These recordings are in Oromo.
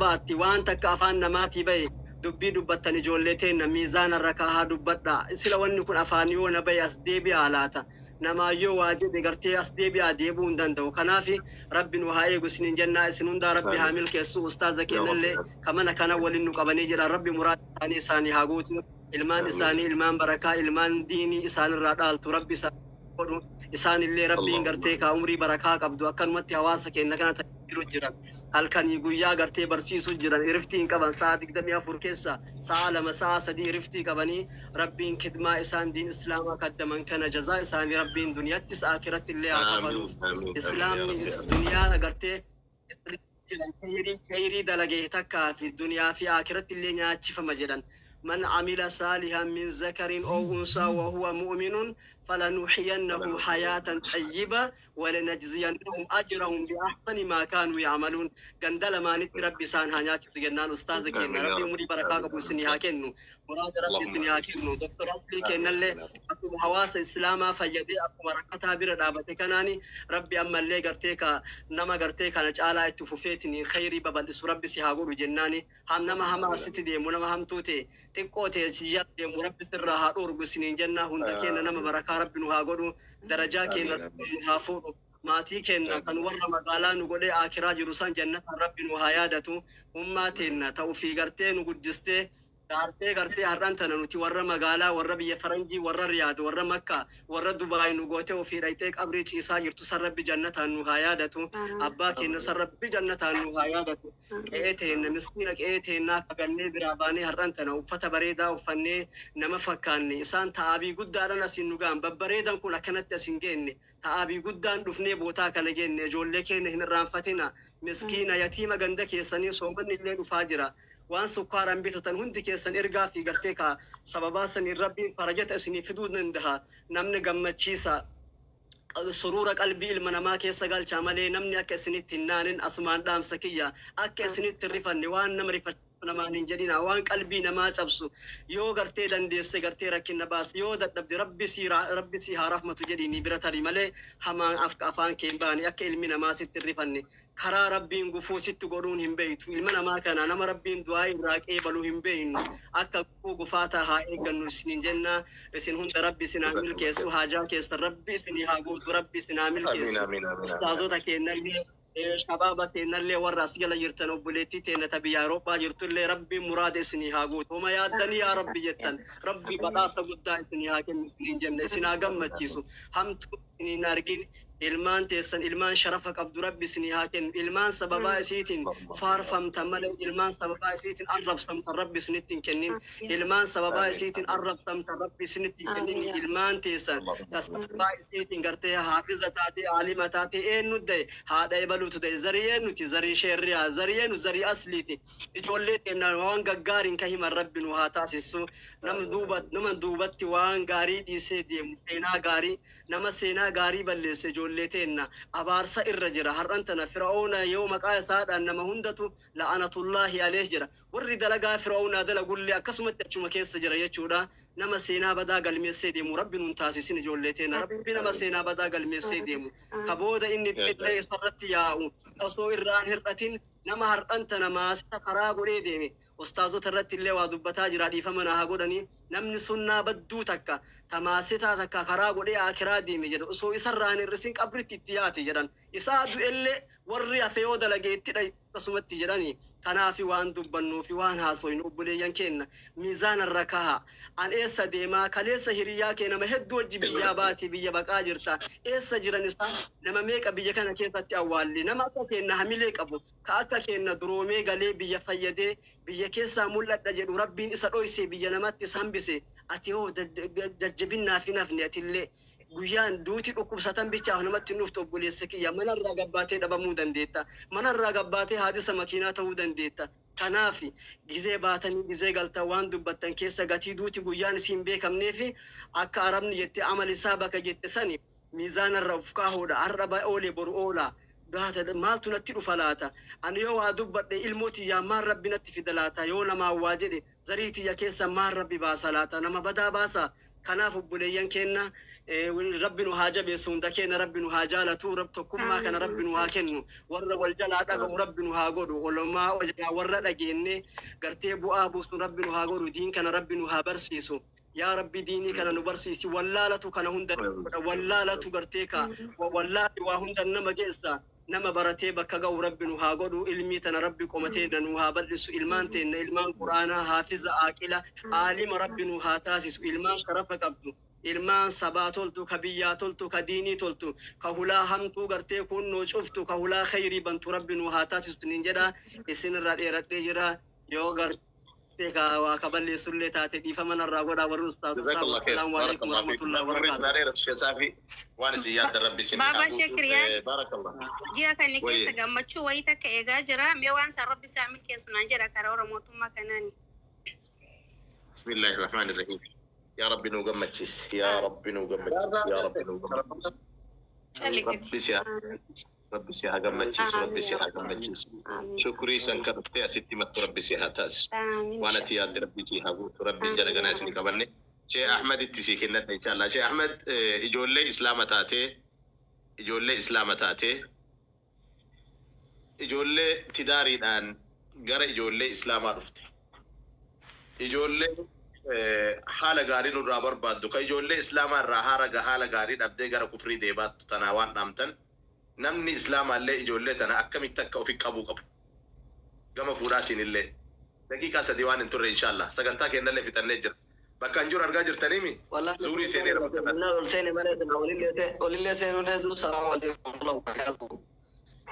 baatti waan takka afaan namaati bahe dubbii dubbattan ijoolleeteen miizaana rakaa dubbadha sila wanni kun afaan yoo na bahe as deebi'aa laata namaayyoo waajib gartee as deebi'aa deebuu hin danda'u kanaaf rabbi nu haa eegu isinin jennaa isin hundaa rabbi haa milkeessu ustaaza keenyallee kamana kana waliin nu qabanii jira rabbi muraada isaanii haa guutu ilmaan isaanii ilmaan barakaa ilmaan diinii isaanirraa dhaaltu rabbi isaan illee rabbiin gartee ka umrii barakaa qabdu akkanumatti hawaasa keenya kana jiru jiran halkanii guyyaa gartee barsiisuu jiran iriftiin qaban sa'a 24 keessa sa'a 2 sa'a 3 iriftii qabanii rabbiin kidmaa isaan diin islaamaa kaddaman kana jazaa isaanii rabbiin duniyattis aakiratti illee haa kafaluuf islaamni duniyaa gartee khayrii dalagee takkaa fi duniyaa fi aakiratti illee nyaachifama jedhan من عمل صالحا من ذكر أو أنثى وهو مؤمن فلنحيينه حياة طيبة ولنجزينهم أجرهم بأحسن ما كانوا يعملون قندل ما نتربي سان هناك جنان أستاذ كنا ربي مري بركة أبو سنيها كنو مراد ربي سنيها كنو دكتور أصلي كنا اللي أكو حواس إسلاما فيدي أكو بركتها بردابة كناني ربي أما اللي قرتيكا نما قرتيكا نجعل تفوفيتني خيري ببلس ربي سيهاقول جناني هم نما هم ستدي منما هم توتي تقوتي سجاد مربي سرها أورغو سنين جنة هندكينا نما بركة ربي نهاقولو درجا كينا نهافورو ماتي كينا كان ورا مقالا نقولي آكرا جروسان جنة ربي نهايادتو هماتينا توفي قرتي نقدستي gartee har'aan tana nuti warra magaalaa warra biyya faranjii warra riyaad warra makka warra dubaay nu goote ofii dhaytee qabrii ciisaa jirtu san rabbi jannataan nu haa yaadatu abbaa keenya san rabbi jannataan nu haa yaadatu qe'ee teenya miskiina qe'ee teennaa kabannee biraa baanee har'aan tana uffata bareedaa uffannee nama fakkaanne isaan ta'aabii guddaadhaan asin nu gaan babbareedan kun akkanatti asin geenne ta'aabii guddaan dhufnee bootaa kana geenne ijoollee keenya hin irraanfatina miskiina yatiima ganda keessanii soomanni illee dhufaa jira وان سكر أمبيتن هندي كيسن إرجع في قرتيكا سببا سن الربي فرجت أسني فدود عندها نمن جمع تشيسا سرور قلبي المنما كيسا قال شاملي نمني أكسني تنانين أسمان دام سكية أكسني تريفن وان نمريف nama ninjadina waan qalbii namaa cabsu yoo gartee dandeesse gartee rakkinna baas yoo dadhabde rabbi si haa rahmatu jedhini bira tarii malee hamaan afaan keen baani akka ilmi namaa sitti rifanne karaa rabbiin gufuu sitti godhuun hin beeytu ilma namaa kana nama rabbiin du'aa irraa qeebaluu hin beeynu akka gufuu gufaataa haa eeggannu isinin jenna isin hunda rabbi sinaa milkeessu haajaa keessa rabbi isinii haa guutu rabbi sinaa milkeessu ustaazota keennallee شباب تنلي والراس يلا يرتن وبليتي تنتبي أوروبا يرتل ربي مراد إسني هاقوت وما يادني يا ربي جتن ربي بداس قد إسني هاكم مسلين جنة سناقم متجسو هم تكوني نارجين ilmaan teessan ilmaan sharafa qabdu rabbi isinii haa kennu ilmaan sababaa isiitiin faarfamtan malee ilmaan sababaa isiitiin arrabsamtan rabbi isinitti hin kennin ilmaan sababaa isiitiin arrabsamtan rabbi isinitti hin kennin ilmaan teessan sababaa isiitiin gartee haafiza taatee aalima taatee eenyu ta'e haadha ebaluutu ta'e zarii eenyuti zarii sheerriyaa zarii eenyu zarii asliiti ijoollee keenyaan waan gaggaariin ka himan rabbi nu haa taasisu nama duubatti waan gaarii dhiisee deemu seenaa gaarii nama seenaa gaarii balleesse ijoolleeteenna abaarsa irra jira har'an tana fir'auna yoo maqaa isaadhaan nama hundatu la'anatullaahi alayhi jira warri dalagaa fir'auna dalagullee akkasumatti achuma keessa jira jechuudha nama seenaa badaa galmeessee deemu rabbi nun taasisin ijoolleeteenna rabbi nama seenaa badaa galmeessee deemu kabooda inni illee isarratti yaa'u osoo irraan hir'atin nama har'an tana maasita karaa godhee deeme ustaazota irratti illee waa dubbataa jira dhiifama naa haa godhanii namni sunnaa badduu takka tamaasitaa takka karaa godhee akiraa deeme jedha osoo isarraan hir'isin qabritti itti yaate jedhan isaa du'ellee warri hafe yoo dalageetti akkasumatti jedhanii kanaafi waan dubbannuu fi waan haasoynu obboleeyyan keenna miizaanarra kaha an eessa deemaa kaleessa hiriyaa kee nama hedduu wajji biyyaa baati biyya baqaa jirta eessa jiran isaa nama meeqa biyya kana keessatti awwaalli nama akka keenna hamilee qabu ka akka keenna duroomee galee biyya fayyadee biyya keessaa mul'adha jedhu rabbiin isa dhoysee biyya namatti hambise ati hoo jajjabinnaa fi nafni atillee guyyaan duuti dhukkubsatan bichaaf namatti nuuftu obboleessa kiyya manarraa gabbaatee dhabamuu dandeetta manarraa gabbaatee haadisa makiinaa ta'uu dandeetta kanaaf gizee baatanii gizee galtan waan dubbattan keessa gatii duuti guyyaan isiin beekamneefi akka arabni jette amal isaa bakka jette sani miizaanarra uf kaahuudha har'a oolee boru oolaa baata maaltu natti dhufa laata ani yoo waa dubbadhe ilmooti yaa maan rabbi natti fida laata yoo namaa waa jedhe zariitiyya keessa maan rabbi baasa laata nama badaa baasa kanaaf obboleeyyan keenna ربنا هاجب يسوندكين ربنا هاجالتو ربتكم ما كان ربنا هاكنو ور والجلا دغ ربنا هاغودو ولما وجا ور دغيني غرتي بو ابو ربنا هاغودو دين كان ربنا هابرسيسو يا ربي ديني كان نبرسيسي واللالتو كان هند واللالتو غرتيكا والله وهند نما جيستا نما برتي بكغو ربنا هاغودو علمي تن ربي قومتين نوها بلسو علمان علمان قرآن حافظ عاقله عالم ربنا هاتاسس علمان شرف قبدو ilmaan sabaa toltu ka biyyaa toltu ka diinii toltu ka hulaa hamtuu gartee kunnoo cuftu ka hulaa khayrii bantu rabbi nu haa taasistu nin jedha isin irraa dheeradhee jira yoo gartee ka waa ka balleessullee taate dhiifama narraa godhaa warri ustaazu salaamu alaikum warahmatullahi wabarakatuh waan ziyada rabbi sin baba shukriyan barakallah jiya kan ni keessa gammachuu wayita ka eegaa jira mee waan san rabbi isaa milkeessunaan jedha karaa oromootummaa kanaani bismillahir rahmanir rahim يا رب نوجمتشيس يا رب نوجمتشيس يا رب نوجمتشيس ربي سيا ربي سيا جمتشيس ربي سيا جمتشيس شكري سنكرت يا ستي مت ربي سيا تاس وانا تياد ربي سيا هو ربي جل جناسني كبرني شيء أحمد التسيكنا إن شاء الله شيء أحمد يجول إسلام تاتي يجول إسلام تاتي يجول تداري الآن جرى يجول إسلام عرفت يجول حالة قارين الرابر بعد كي يقول لي إسلام الرهارة حالة قارين أبدي قرا كفري ديبات تناوان نامتن نمني إسلام اللي يقول لي تنا أكمل التك وفي كابو كابو كما فوراتين اللي دقيقة سديوان انتور إن شاء الله سجنتك إن اللي في تنجر بكانجور أرجع تنيمي والله زوري سيني ربنا نقول سيني مريض أولي لي سيني ونهدو السلام عليكم ورحمة الله وبركاته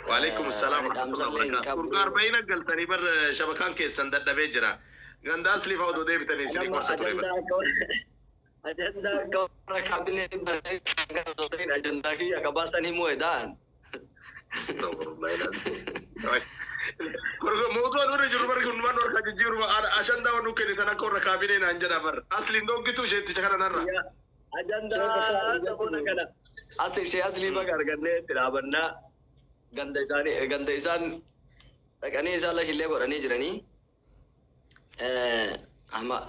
وعليكم السلام ورحمة الله وبركاته كار بينك قلتني بر شبكان كيس سندد بيجرا غنداس لي فاودو دي بتني سيني كورس تريبا أجندا كورا كابينة برين أجندا كي أكباسني مويدان استغفر الله العظيم موضوع نور جربر كنوان ور كجيرو عشان دا ونوكني تنا كورا كابينة نانجنا بر أصلي نوكي تو شيء تشكرنا نرا أجندا تبونا كذا أصلي شيء أصلي ما كارجنة ترابنا غنديسان أكاني إنشاء الله شيء لقوا رني جراني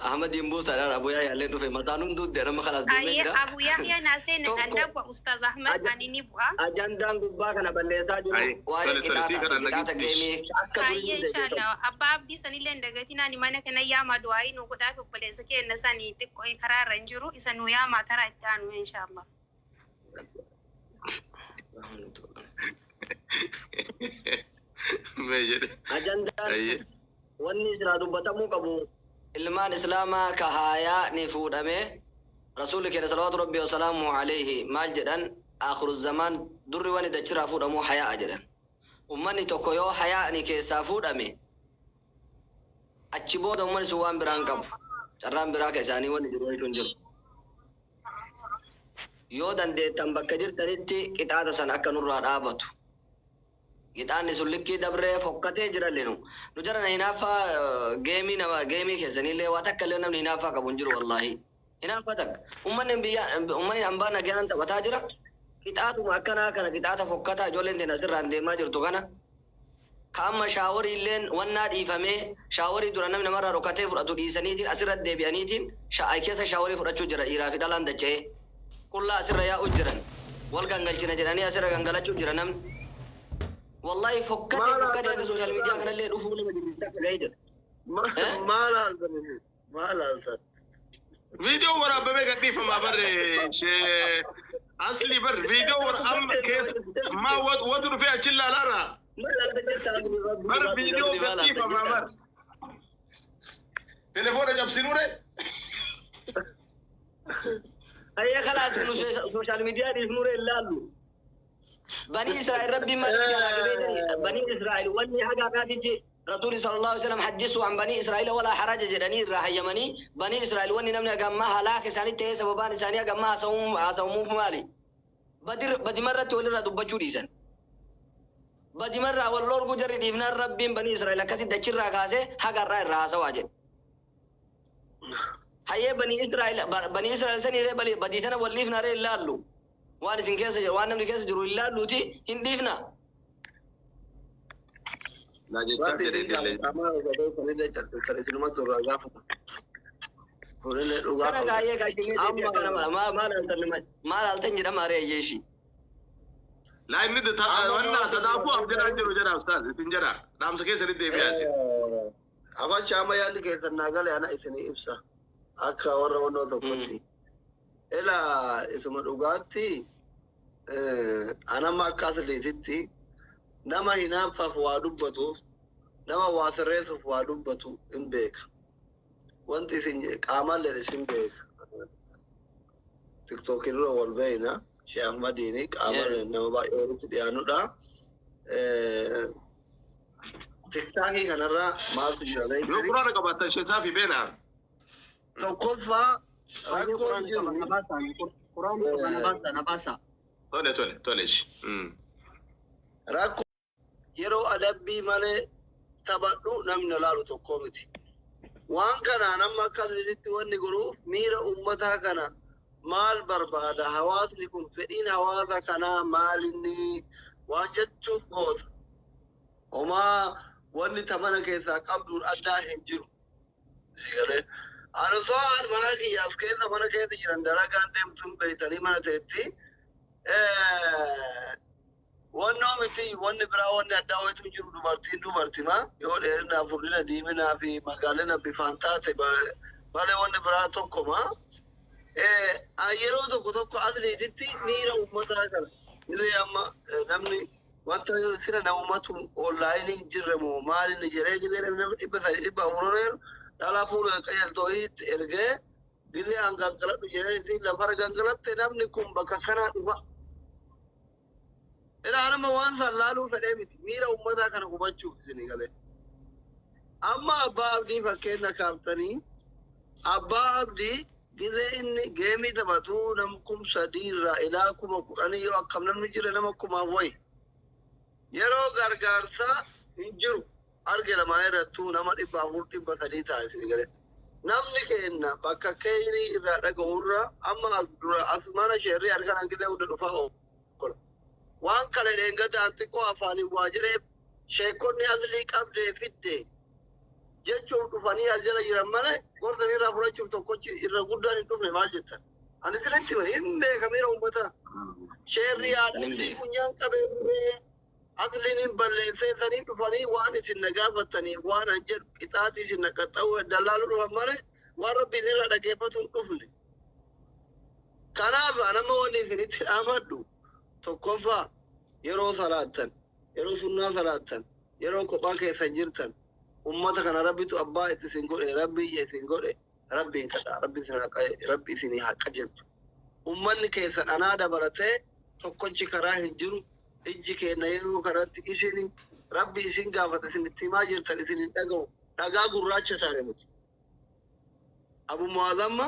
أحمد يمبو سالار أبو يحيى اللي نوفي متانون دود ده رم خلاص دمه أيه أبو يحيى ناسين أنا وأستاذ أحمد أني بوا أجندان دبا كنا بليتا جو واي كتاتا جيمي أيه إن شاء الله أبا أبدي سني لين دعتنا نمانا كنا يا ما دواي نقطع في بليزة كي النساني تكوي كرار رنجرو إسانو يا ما ترى إتانو إن شاء الله أجندان والنسرة دبتمو كبو ilmaan islaamaa ka haayaa ni fuudhame rasuulli keenya salawaatu rabbii wasalaamu alayhi maal jedhan aakhiru zamaan durri wani dachiraa fuudhamuu hayaa jedhan ummanni tokko yoo hayaani keessaa fuudhame achi booda ummanni sun waan biraan qabu carraan biraa ka isaanii wanni jiru hin jiru yoo dandeettan bakka jirtanitti qixaata san akka nurraa dhaabatu Gitaan isu likki dabre fokkatee jira lenu. Nu jara na hinafa gaming kesanillee waa takka illee namni hinafa qabu hin jiru wallahi. Hinafa takka. Ummanni hambaa nagaan taphataa jira. Qixaatuma akkanaa kana qixaata fokkataa ijoolleen teenya asirraan deemaa jirtu kana. Ka amma shaaworii illeen wannaa dhiifamee shaaworii dura namni namarraa dhokatee fudhatu dhiisaniitiin asirratti deebi'aniitiin keessa shaaworii fudhachuu jira dhiiraa fi dhalaan dacha'ee. Qullaa asirra yaa'uu jiran. Wal gangalchina jedhanii asirra gangalachuu jira namni. والله فكرت على السوشيال ميديا كان اللي يدوفوا لما جبتك جايدر ما لازم فيديو ورا بابي قديفه ما بر شيء اصلي بر فيديو ورا ام كيف ما ودر فيها تشلا لارا بر فيديو قديفه ما بر تليفون جاب سنوره اي خلاص السوشيال ميديا دي نور الا بني إسرائيل ربي ما بني إسرائيل وني حاجة كاتجي رسول صلى الله عليه وسلم حدثوا عن بني إسرائيل ولا حرج جدني راح يمني بني إسرائيل وني نمنا جماعة هلاك ساني تيس وبان سانية جماعة سوم مالي بدي مرة تقول رد بجوريسن بدي مرة والله رجع رديفنا ربي بني إسرائيل كاتي دشير راكاسه حاجة راس واجد هاي بني إسرائيل سني بدي ثنا وليفنا ري لالو وانا سنكيس وانا من كيس جرو الله لوتي هنديفنا لا جت fuudhee dhugaa Kana gaayee kaashimee deebi'a kana maal altan jedhama aree yeeshi. Laa inni wannan tadaafuu abjadaan jiru jedha ustaaz isin jedha dhaamsa keessanitti deebi'aa isin. Afacha amma yaadni keessan naa galee ana isinii ibsa akka warra onnoo tokkotti. Ila isuma dhugaatti anamma akka asliititti nama hinaaffaaf waa dubbatuuf nama waa sirreessuuf waa dubbatu hin beeka. Wanti isin qaamallee isin beeka. TikTok irra wal beeyna. Sheekh Ahmadiini qaamallee nama baay'ee walitti dhiyaanudha. TikTokii kanarraa maaltu jira beekti? Yoo quraana qabaattan sheesaa fi beenaa. Tokkoffaa Quraana qaba na baasa. Tole. Rakkoo yeroo adabbii malee taphadhu namni laalu tokko miti. Waan kanaan amma akkasitti wanni godhuuf miira uummataa kana maal barbaada? Hawaasni kun fedhiin hawaasa kanaa maalinni waan jechuuf goota. Homaa wanni tamana keessaa qabduun addaa hin jiru. Ani osoo mana kiyyaaf keessa mana keessa jiran dalagaan deemtuun beektanii mana ta'etti wannoo miti wanni biraa wanni addaa wayitu jiru dubartimaa yoo dheerinaa furdina diiminaa fi magaalina bifaan taate malee wanni biraa tokkoma. Yeroo tokko asliititti miira uummataa kana illee amma namni wanta sira namumatu onlaayinii jirre moo maal inni jedhee gidee namni 400 dhalaa fuula qayyaltooyitti ergee gidee hangangaladhu jedhee lafarra gangalatte namni kun bakka kanaa dhufa. Ilaa nama waan san laaluu fedhee miti miira uummataa kana hubachuuf isinii galee. Amma abbaa abdii fakkeenya kaaftanii abbaa abdii gidee inni geemii taphatu nama 3,000 irraa ilaa 10,000 yoo akkam namni jira nama 1,000 wayi. Yeroo gargaarsaa hin jiru arge lamaa irrattuu nama 400-300 ta'a isinii galee. Namni keenya bakka keenii irraa dhaga'urra amma as dura as mana sheerrii argan gidee hunda dhufaa oola. Waan kana dheengadaan xiqqoo afaaniin waa jireef sheekonni aslii qabdee fidde jechuun dhufanii as jala jiran malee gorsan irraa fudhachuuf tokkochi irra guddaan hin dhufne maal jettan? Ani silatti hin beeka miira uummataa. Sheerrii haadhiin funyaan qabee asliin hin balleessee sanii dhufanii waan isin na gaafattaniif waan an jedhu qixaatii isin na qaxxa'uu dallaaluu dhufan malee waan rabbiin irraa dhageeffatu hin dhufne. Kanaaf nama wanni isinitti dhaamadhu tokkoffaa yeroo salaattan, yeroo sunnaa salaattan, yeroo kophaa keessa jirtan, ummata kana rabbitu abbaa itti isin godhe, rabbii isin godhe, rabbiin kadhaa, rabbi isinii haqa jirtu. Ummanni keessan anaa dabalatee tokkochi karaa hin jiru, ijji keenya yeroo kanatti isini rabbi isin gaafata isin itti himaa jirtan isin hin dhaga'u, dhagaa gurraacha taane miti. Abu Mu'aazamma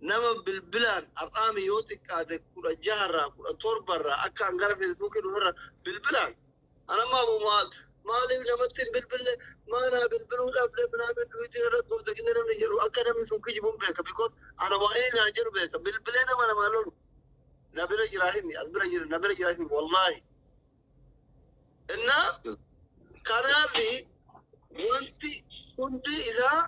nama bilbilaan ar'aami yoo xiqqaate 16-17 akka hangara feesbuukii dhumarra bilbilaan anamma Abu Mu'aaz maaliif namatti hin bilbille maanaa bilbiluu dhabde minaamin dhuyitiin irra goota gisa namni jedhu akka namni sun kijibuun beeka bikoos ana waa'ee naa jedhu beeka bilbilee nama namaa lolu na bira jiraahimi as bira jira na bira jiraahimi wallaahi innaa kanaafi wanti hundi isaa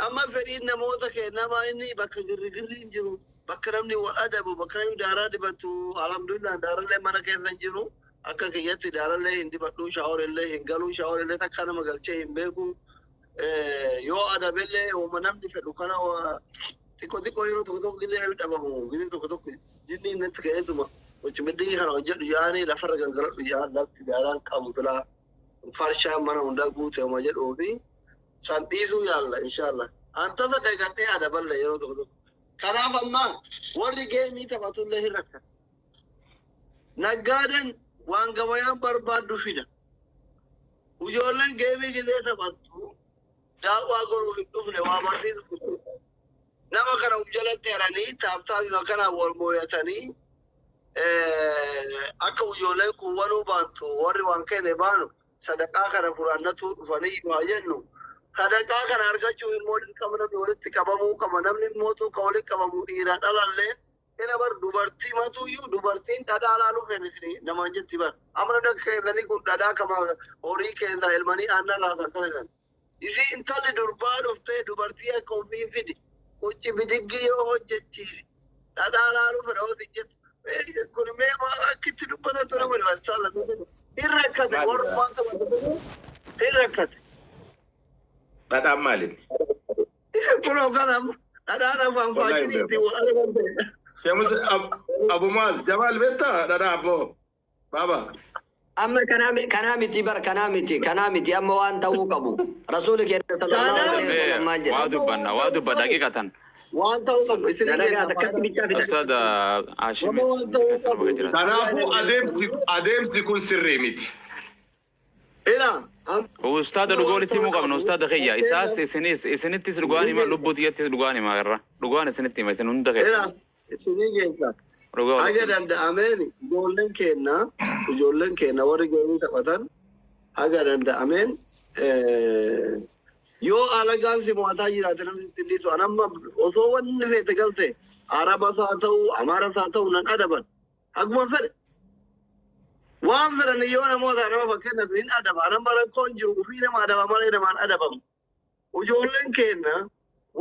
amma fedhiin namoota keenyamaa inni bakka girrigirri hin jiru bakka namni wal adabu bakka namni daaraa dibatu alhamdulillah daarallee mana keessa hin jiru akka kiyyatti daarallee hin dibadhu shaaworillee hin galu shaaworillee takka nama galchee hin beeku yoo adabellee uuma namni fedhu kana xiqqoo yeroo tokko gidee namni dhabamu gidee tokko jinni innatti ka'eetuma wajjimiddii kana hojjedhu yaanii lafarra gangaladhu yaan lafti daaraan qabu filaa farshaa mana hundaa guuteema jedhuufi san dhiisuu yaalla inshallah. Antasa dagatee adaballe yeroo tokko. Kanaaf amma warri geemii taphatullee hin rakkan. Naggaadan waan gabayaan barbaaddu fida. Ijoolleen geemii gidee taphattu daawwaa goruuf hin dhufne waa barsiisu. Nama kana jalatti haranii taaptaafima kanaan wal mooyatanii akka ijoolleen kuwwanuu baantu warri waan kenne baanu sadaqaa kana furaannatu dhufanii waa jennu. Sadaqaa kana argachuu immoo dirqama namni walitti qabamuu qaba. Namni mootuu ka walitti qabamuu dhiiraa dhalallee ina bar dubartii matuuyyuu dubartiin dhadhaa laaluu kennitini namaan jetti bar. Amma namni keessanii kun dhadhaa kama horii keessaa ilmanii aannan laasan kana. Isii intalli durbaa dhuftee dubartii akka ofii fidi. Kuchi bidigi yoo hojjechiisi. Dhadhaalaalu fedha ofi jettu. Kun mee akkitti dubbata ture wali wasaala. Hin rakkate warra wanta hin rakkate. Dhadhaan maalin? Kun kanam dhadhaan afaan faashiniitti wal argamte. Shamus Abu Muaz Jamal betta dhadhaa abbo. Baba. Amma kana miti amma waan ta'uu qabu. Rasuuli keenya sallallahu alaihi wasallam maal jedha? waa dubba daqiiqatan. Waan ta'uu qabu isin Dalagaa takkatti bichaa fida. Ustaad Haashim Kanaafuu adeemsi kun sirrii miti. ila Ustaada dhugoonitti himuu qabna ustaada kiyya. Isaas isinittis dhugaan hima lubbuu tiyyattis dhugaan hima irra. Dhugaan isinitti hima isin hunda ila keessa. isinii geessa. Haga danda'ameen ijoolleen keenya warri goonii taphatan haga danda'ameen yoo alagaan si mo'ataa jiraate namni ittiin dhiisu anamma osoo wanni feete galte Arabas haa ta'u Amaaras haa ta'u nan adaban haguma fedhe waan fedhan yoo namoota nama fakkeenyaaf hin adaba anamma rakkoon jiru ufii nama adaba malee namaan adabamu ijoolleen keenya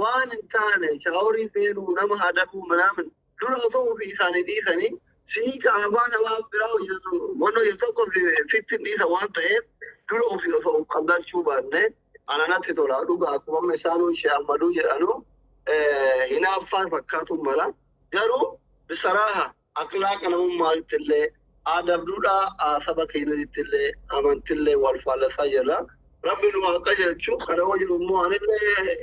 waan hin taane shaaworii seenuu nama adabuu manaamin dura osoo ufii isaanii dhiisanii sii kaabaa namaa biraa hojjetu wanno jiru tokko fittin dhiisa waan ta'eef dura ofii osoo qabdachuu baannee ananatti tola dhugaa akkuma isaanuu ishee ammaduu jedhanu hinaaffaa fakkaatu mala garuu bisaraaha akhlaaqa namummaattillee adabduudhaa saba keenyattillee amantillee wal faallasaa jira rabbi nu waaqa jechuu kana jiru immoo anillee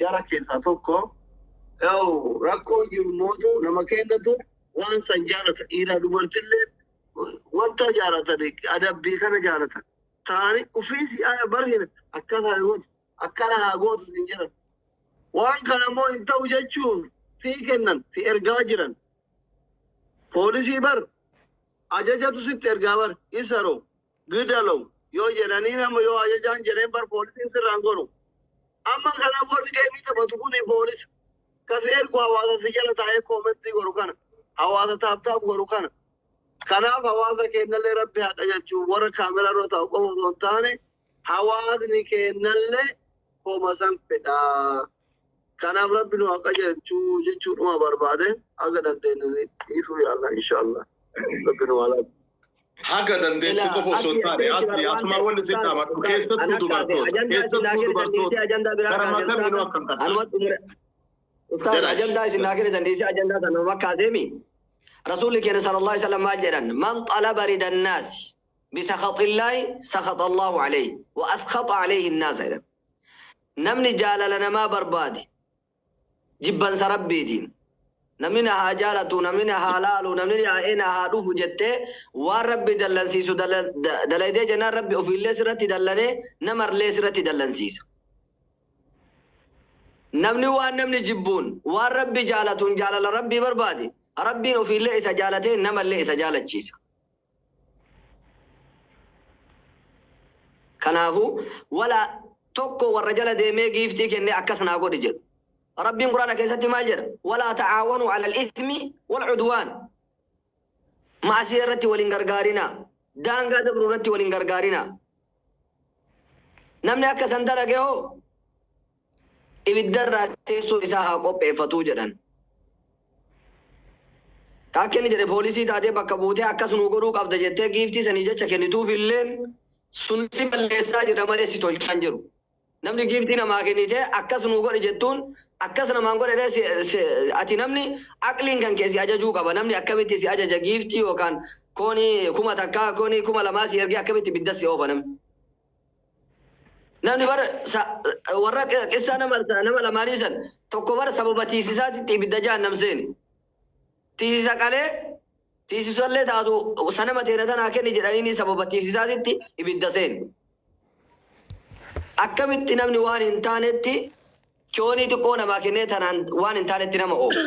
jara keessaa tokko rakkoo jiru mootu nama keenyatu waan san jaalata dhiiraa dubartillee wanta jaalatan adabbii kana jaalatan taani ufiisi aya barhina akkana haa gootu hin jiran waan kana immoo hin ta'u jechuun sii kennan si ergaa jiran poolisii bar ajajatu sitti ergaa bar isaroo gidaloo yoo jedhanii nama yoo ajajaan jedheen bar poolisiin sirraan godhu amma kana warri deemii taphatu kuni poolis kasi ergu hawaasa si jala taa'ee koomentii godhu kana hawaasa taaptaaf godhu kana kanaaf hawaasa keenyallee rabbi haqa jechuun warra kaameraa irra taa'u qofa osoo hin taane hawaasni keenyallee kooma san fedhaa. Kanaaf rabbi nu haqa jechuudhuma barbaade haga dandeenye dhiisuu yaalla inshaallah. Rabbi nu walaatu. Haga dandeettii qofa osoo hin taane asmaa wanni si dhaamatu keessattuu dubartoota. Gara makamii nu akkam taate. Ustaad ajandaa isin naa kennitan dhiisee ajandaa sana makkaateemi. رسولك صلى الله عليه وسلم ماجرا من طلب رضا الناس بسخط الله سخط الله عليه وأسخط عليه الناس نمني جال لنا ما بربادي جبا سربي دين نمنا هاجالة نمنا هالال نمنا عينا هادوه جتة وربي دلنسيس دلدي جنا ربي وفي الله سرتي دلني نمر لي سرتي دلنسيس نمني وان نمني جبون وربي جالة جال ربي بربادي ربي وفي الله سجالتين نما اللي سجالت شيسا كنافو ولا توكو والرجال ديمي جيفتي كني أكسنا أقول رجل ربي قرآن كيستي ما جرى ولا تعاونوا على الإثم والعدوان مع سيرتي والإنقرقارنا دانقا دبرورتي والإنقرقارنا نمني أكسن درقه إبدر تيسو إساها قوب إفتو جران Kaakkenni jedhe poolisii taatee bakka buutee akkasuma godhuu qabda jettee giiftii sanii jecha kennituuf illeen sun si balleessaa jira malee si tolchaan jiru. Namni giiftii namaa kennitee akkasuma godhe jettuun akkas namaan godhe ati namni aqliin kan keessi ajajuu qaba. Namni akkamitti si ajaja giiftii yookaan koonii kuma takkaa koonii kuma lamaa si ergee akkamitti bidda si oofa namni. Namni bara warra qissaa nama lamaanii san tokko bara sababa tiisisaatitti ibidda jahannam seeni. Tiisisa qalee tiisisallee taatu sanama teena tanaa kenni jedhanii sababa tiisisaatitti ibidda seeni. Akkamitti namni waan hin taanetti koonii xiqqoo namaa kennee tanaan waan hin taanetti nama oofu.